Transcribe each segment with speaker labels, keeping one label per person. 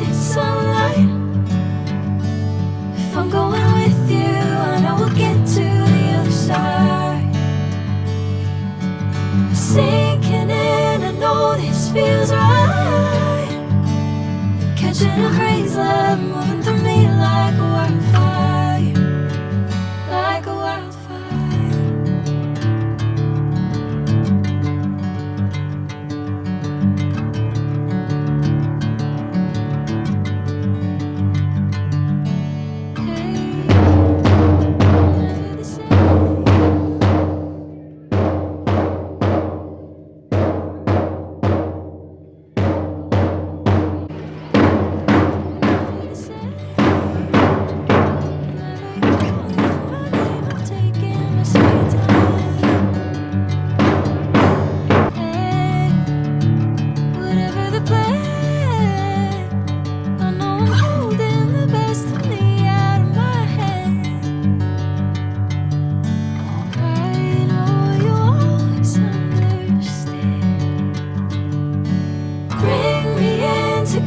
Speaker 1: golden sunlight. If I'm going with you, I know we'll get to the other side. Sinking in, I know this feels right. Catching a crazy love, moving through me like a wildfire, like a wildfire.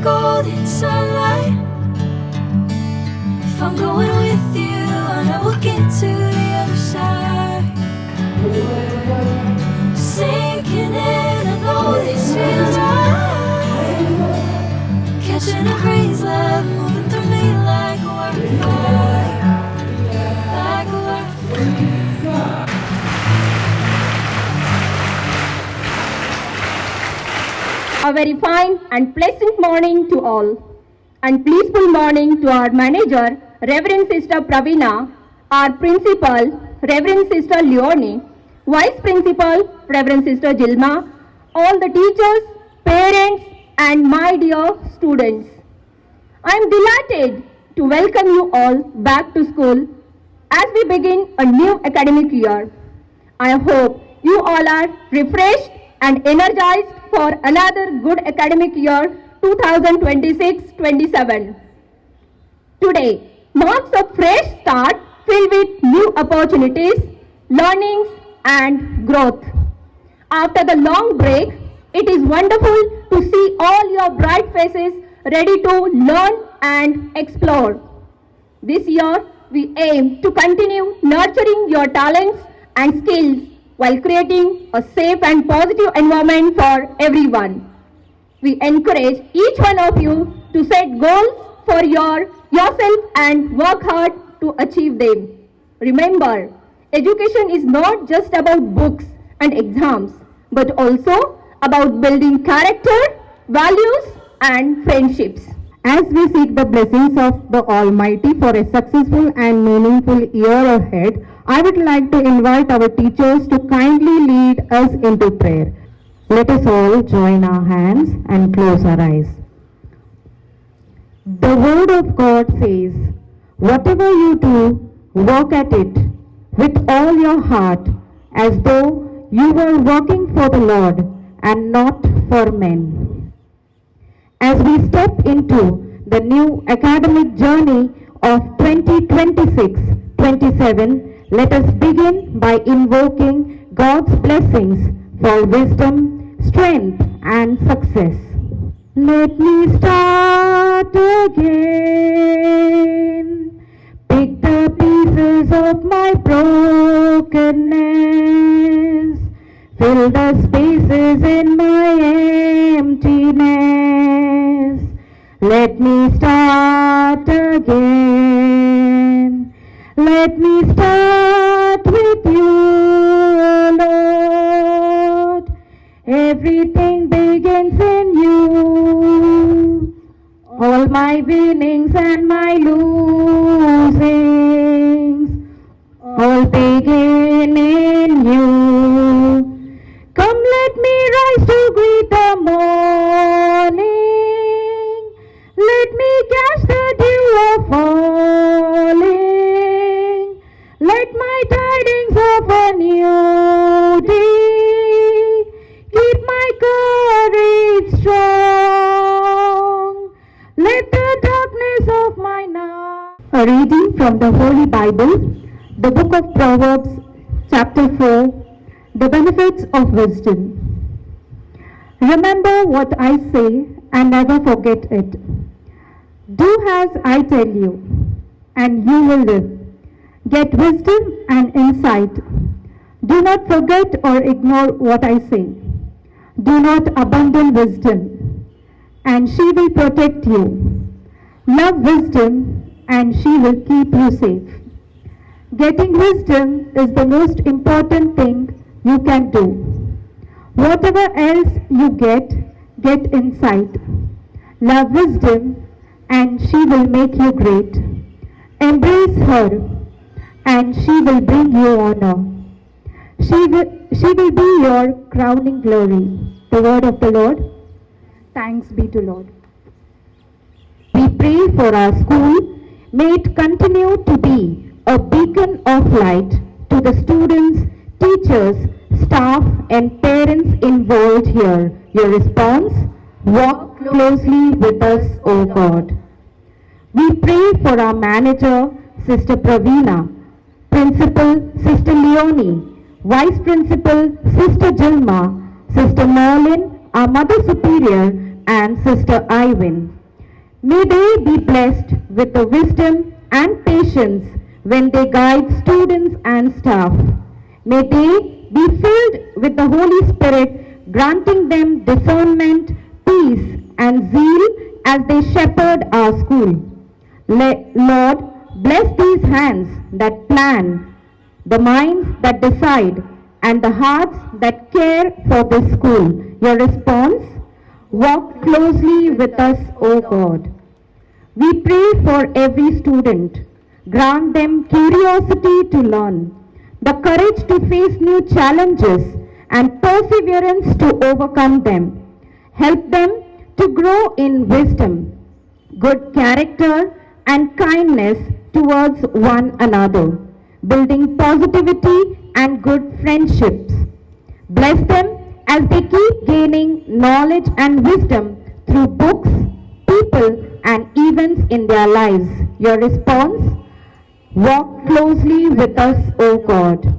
Speaker 1: Golden sunlight. If I'm going with you, I know we'll get to the other side. Sinking in, I know this feels right. Catching a crazy love, moving through me like a wildfire, like a wildfire.
Speaker 2: A very fine and pleasant morning to all, and peaceful morning to our manager, Reverend Sister Pravina, our principal, Reverend Sister Leonie, Vice Principal, Reverend Sister Jilma, all the teachers, parents, and my dear students. I am delighted to welcome you all back to school as we begin a new academic year. I hope you all are refreshed and energized for another good academic year 2026-27. Today marks a fresh start filled with new opportunities, learnings and growth. After the long break, it is wonderful to see all your bright faces ready to learn and explore. This year, we aim to continue nurturing your talents and skills while creating a safe and positive environment for everyone. We encourage each one of you to set goals for yourself and work hard to achieve them. Remember, education is not just about books and exams, but also about building character, values, and friendships.
Speaker 3: As we seek the blessings of the Almighty for a successful and meaningful year ahead, I would like to invite our teachers to kindly lead us into prayer. Let us all join our hands and close our eyes. The Word of God says, "Whatever you do, work at it with all your heart, as though you were working for the Lord and not for men." As we step into the new academic journey of 2026-27, let us begin by invoking God's blessings for wisdom, strength, and success. Let me start again. Pick the pieces of my brokenness. Fill the spaces in my emptiness. Let me start again. Let me start with you, Lord. Everything begins in you. All my winnings and my losings all begin in you. Come, let me rise to greet the morning. Let me catch the dew of falling. Let my tidings of a new day keep my courage strong. Let the darkness of my night. A reading from the Holy Bible, the book of Proverbs, chapter 4, the benefits of wisdom. Remember what I say and never forget it. Do as I tell you, and you will live. Get wisdom and insight. Do not forget or ignore what I say. Do not abandon wisdom, and she will protect you. Love wisdom, and she will keep you safe. Getting wisdom is the most important thing you can do. Whatever else you get insight. Love wisdom, and she will make you great. Embrace her, and she will bring you honor. She will be your crowning glory. The word of the Lord. Thanks be to Lord. We pray for our school. May it continue to be a beacon of light to the students, teachers, staff, and parents involved here. Your response? Walk closely with us, O God. We pray for our manager, Sister Praveena, Principal, Sister Leonie, Vice Principal, Sister Jilma, Sister Merlin, our Mother Superior, and Sister Ivan. May they be blessed with the wisdom and patience when they guide students and staff. May they be filled with the Holy Spirit, granting them discernment, peace, and zeal as they shepherd our school. Lord, bless these hands that plan, the minds that decide, and the hearts that care for this school. Your response? Walk closely with us, O God. We pray for every student. Grant them curiosity to learn, the courage to face new challenges, and perseverance to overcome them. Help them to grow in wisdom, good character, and kindness towards one another, building positivity and good friendships. Bless them as they keep gaining knowledge and wisdom through books, people, and events in their lives. Your response? Walk closely with us, O God.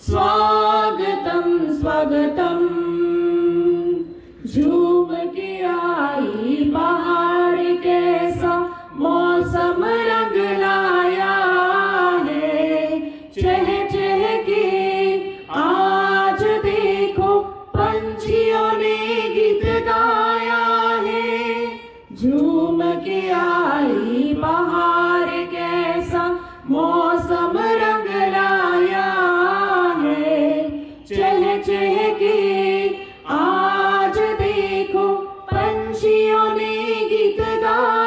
Speaker 1: स्वागतं स्वागतं झूम के आई बाहर कैसा मौसम रंग लाया है चह चह के आज देखो पंछियों ने गीत गाया है झूम के आई बाहर कैसा मौसम रंग लाया है चह चह के आज देखो पंछियों ने गीत गाया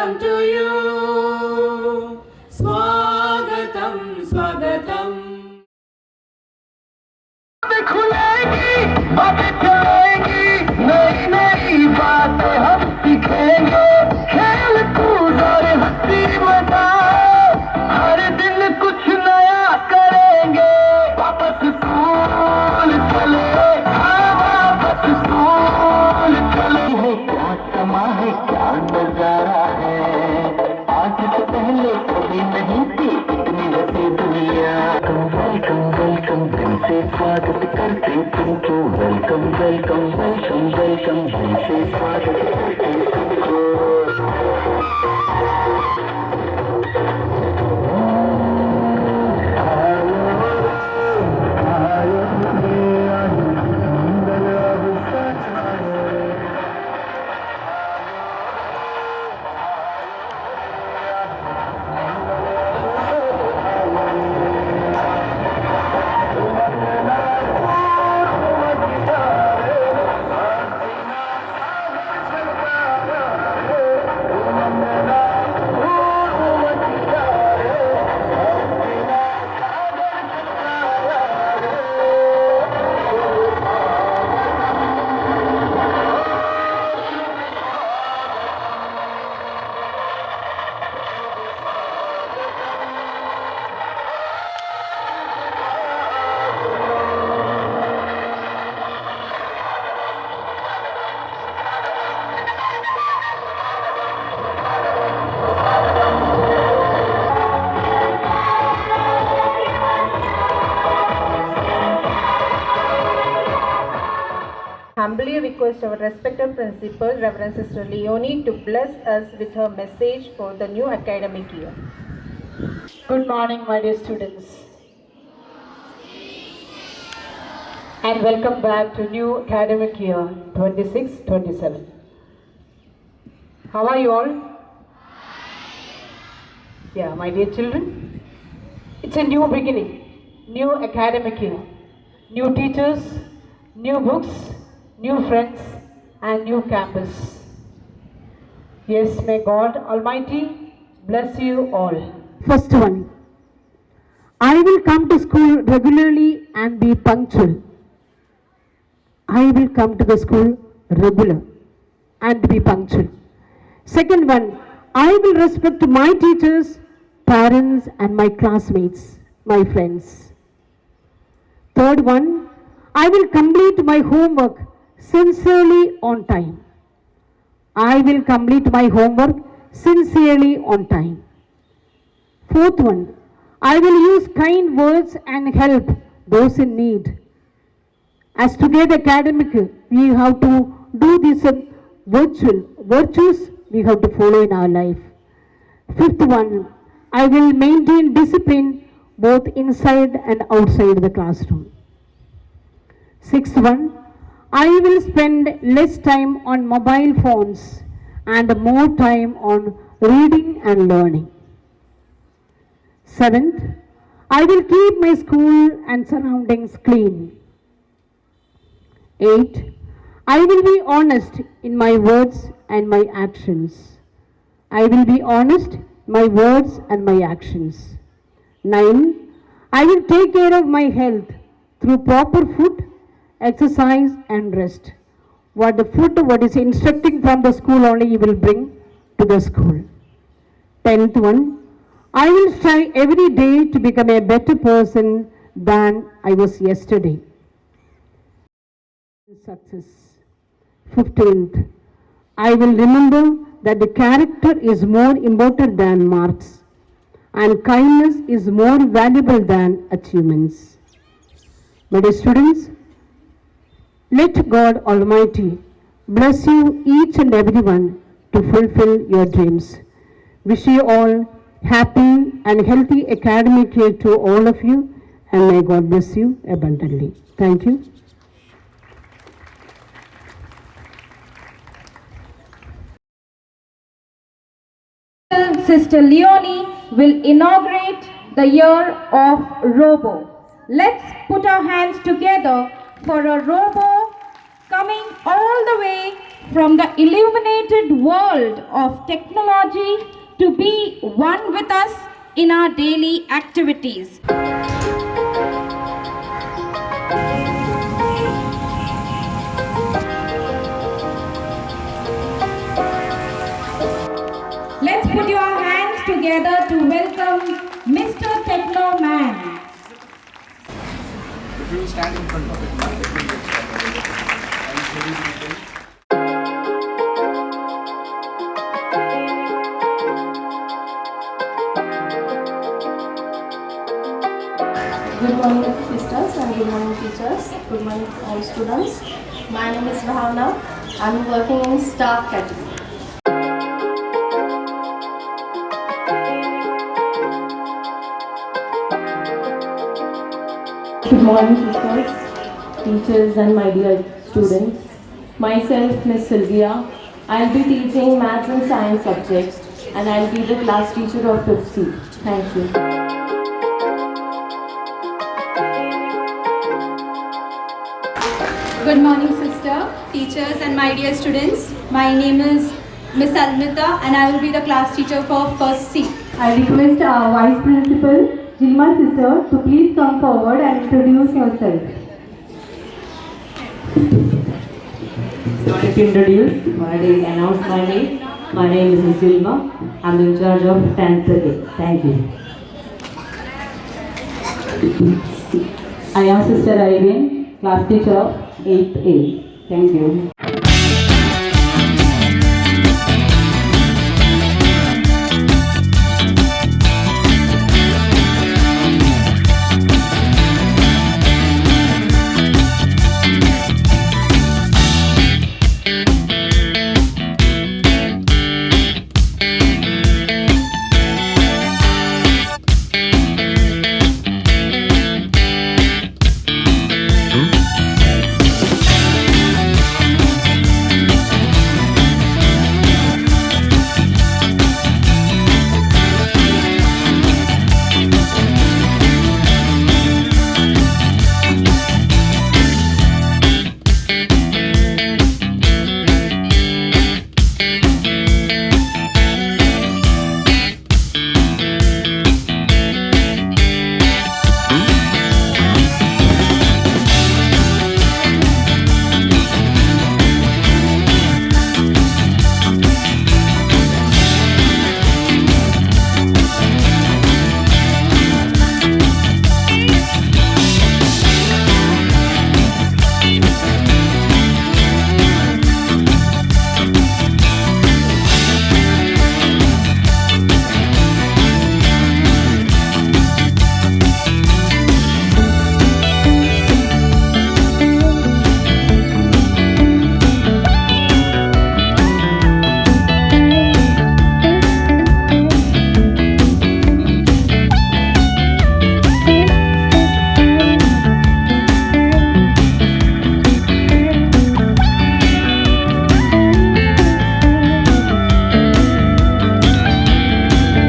Speaker 1: welcome to you. Swagatam, swagatam.
Speaker 4: खुलेगी बातें चलेंगी नई नई बातें हम सीखेंगे खेल कूद और हंसी मजाक हर दिन कुछ नया करेंगे वापस स्कूल चले हाँ वापस स्कूल चले है क्या समा है क्या नजारा है आज से पहले कभी नहीं थी इतनी हंसी दुनिया वेलकम वेलकम दिल से स्वागत करते तुमको वेलकम वेलकम वेलकम वेलकम दिल से स्वागत करते तुमको
Speaker 3: Humbly request our respected principal, Reverend Sister Leonie, to bless us with her message for the new academic year.
Speaker 5: Good morning, my dear students, and welcome back to new academic year 26-27. How are you all? Yeah, my dear children, it's a new beginning, new academic year, new teachers, new books, new friends, and new campus. Yes, may God Almighty bless you all.
Speaker 2: First one, I will come to school regularly and be punctual. I will come to the school regular and be punctual. Second one, I will respect my teachers, parents, and my classmates, my friends. Third one, I will complete my homework sincerely on time. I will complete my homework sincerely on time. Fourth one, I will use kind words and help those in need. As together academic, we have to do these virtues we have to follow in our life. Fifth one, I will maintain discipline both inside and outside the classroom. Sixth one, I will spend less time on mobile phones and more time on reading and learning. Seventh, I will keep my school and surroundings clean. 8. I will be honest in my words and my actions. I will be honest in my words and my actions. 9. I will take care of my health through proper food, exercise and rest. What is instructing from the school only you will bring to the school. 10th one, I will strive every day to become a better person than I was yesterday. Success. 15th, I will remember that the character is more important than marks and kindness is more valuable than achievements. My dear students, let God Almighty bless you each and everyone to fulfill your dreams. Wish you all happy and healthy academic year to all of you, and may God bless you abundantly. Thank you.
Speaker 3: Sister Leonie will inaugurate the year of Robo. Let's put our hands together for a Robo coming all the way from the illuminated world of technology to be one with us in our daily activities. Let's put your hands together to welcome Mr. Techno Man.
Speaker 6: If you stand in front of it, let me get started.
Speaker 7: Good morning sisters and good morning teachers. Good morning all students. My name is Bhavna. I am working in staff category.
Speaker 8: Good morning sisters, teachers and my dear students. Myself Miss Sylvia. I'll be teaching maths and science subjects and I'll be the class teacher of 5th C. Thank you.
Speaker 9: Good morning sister, teachers and my dear students. My name is Miss Almita and I will be the class teacher for 1st C.
Speaker 10: I request our Vice Principal, Jilma sister, to please come forward and introduce yourself.
Speaker 11: Sorry to introduce, but I announce my name. My name is Ms. Jilma. I'm in charge of 10th A. Thank you. I am Sister Irene, class teacher of 8th A. Thank you.